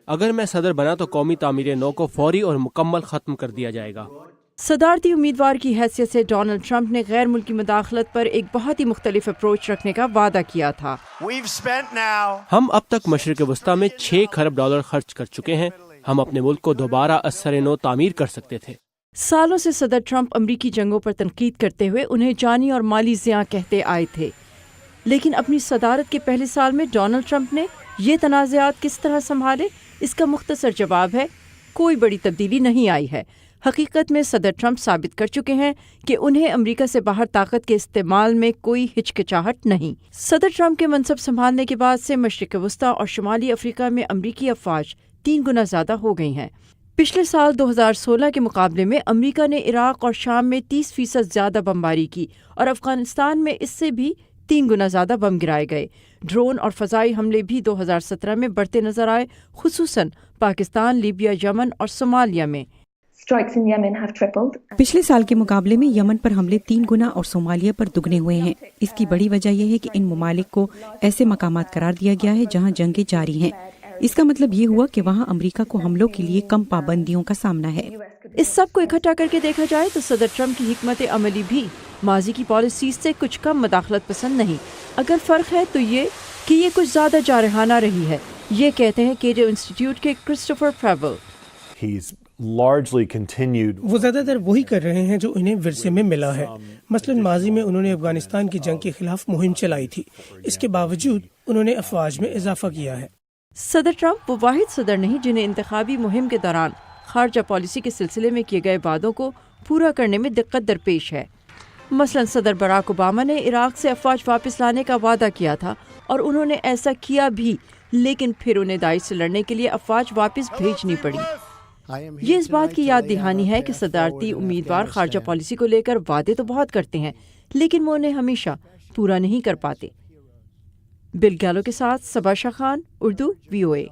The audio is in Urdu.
اگر میں صدر بنا تو قومی تعمیر نو کو فوری اور مکمل ختم کر دیا جائے گا۔ صدارتی امیدوار کی حیثیت سے ڈونلڈ ٹرمپ نے غیر ملکی مداخلت پر ایک بہت ہی مختلف اپروچ رکھنے کا وعدہ کیا تھا۔ ہم اب تک مشرق وسطیٰ میں $6 کھرب خرچ کر چکے ہیں۔ ہم اپنے ملک کو دوبارہ ازسر نو تعمیر کر سکتے تھے۔ سالوں سے صدر ٹرمپ امریکی جنگوں پر تنقید کرتے ہوئے انہیں جانی اور مالی زیاں کہتے آئے تھے، لیکن اپنی صدارت کے پہلے سال میں ڈونلڈ ٹرمپ نے یہ تنازعات کس طرح سنبھالے؟ اس کا مختصر جواب ہے، کوئی بڑی تبدیلی نہیں آئی ہے۔ حقیقت میں صدر ٹرمپ ثابت کر چکے ہیں کہ انہیں امریکہ سے باہر طاقت کے استعمال میں کوئی ہچکچاہٹ نہیں۔ صدر ٹرمپ کے منصب سنبھالنے کے بعد سے مشرق وسطیٰ اور شمالی افریقہ میں امریکی افواج 3 گنا زیادہ ہو گئی ہیں۔ پچھلے سال 2016 کے مقابلے میں امریکہ نے عراق اور شام میں 30% زیادہ بمباری کی اور افغانستان میں اس سے بھی 3 گنا زیادہ بم گرائے گئے۔ ڈرون اور فضائی حملے بھی 2017 میں بڑھتے نظر آئے، خصوصاً پاکستان، لیبیا، یمن اور صومالیہ میں۔ پچھلے سال کے مقابلے میں یمن پر حملے 3 گنا اور صومالیہ پر دگنے ہوئے ہیں۔ اس کی بڑی وجہ یہ ہے کہ ان ممالک کو ایسے مقامات قرار دیا گیا ہے جہاں جنگیں جاری ہیں۔ اس کا مطلب یہ ہوا کہ وہاں امریکہ کو حملوں کے لیے کم پابندیوں کا سامنا ہے۔ اس سب کو اکٹھا کر کے دیکھا جائے تو صدر ٹرمپ کی حکمت عملی بھی ماضی کی پالیسیز سے کچھ کم مداخلت پسند نہیں۔ اگر فرق ہے تو یہ کہ یہ کچھ زیادہ جارحانہ رہی ہے، یہ کہتے ہیں کیٹو انسٹیٹیوٹ کے کرسٹوفر فریول۔ وہ زیادہ تر وہی کر رہے ہیں جو انہیں ورثے میں ملا ہے۔ مثلاً ماضی میں انہوں نے افغانستان کی جنگ کے خلاف مہم چلائی تھی، اس کے باوجود انہوں نے افواج میں اضافہ کیا ہے۔ صدر ٹرمپ وہ واحد صدر نہیں جنہیں انتخابی مہم کے دوران خارجہ پالیسی کے سلسلے میں کیے گئے وعدوں کو پورا کرنے میں دقت درپیش ہے۔ مثلاً صدر براک اوباما نے عراق سے افواج واپس لانے کا وعدہ کیا تھا اور انہوں نے ایسا کیا بھی، لیکن پھر انہیں داعش سے لڑنے کے لیے افواج واپس بھیجنی پڑی۔ یہ اس بات کی یاد دہانی ہے کہ صدارتی امیدوار خارجہ پالیسی کو لے کر وعدے تو بہت کرتے ہیں، لیکن وہ انہیں ہمیشہ پورا نہیں کر پاتے۔ بل گیلو کے ساتھ صبا شاہ خان، اردو، VOA۔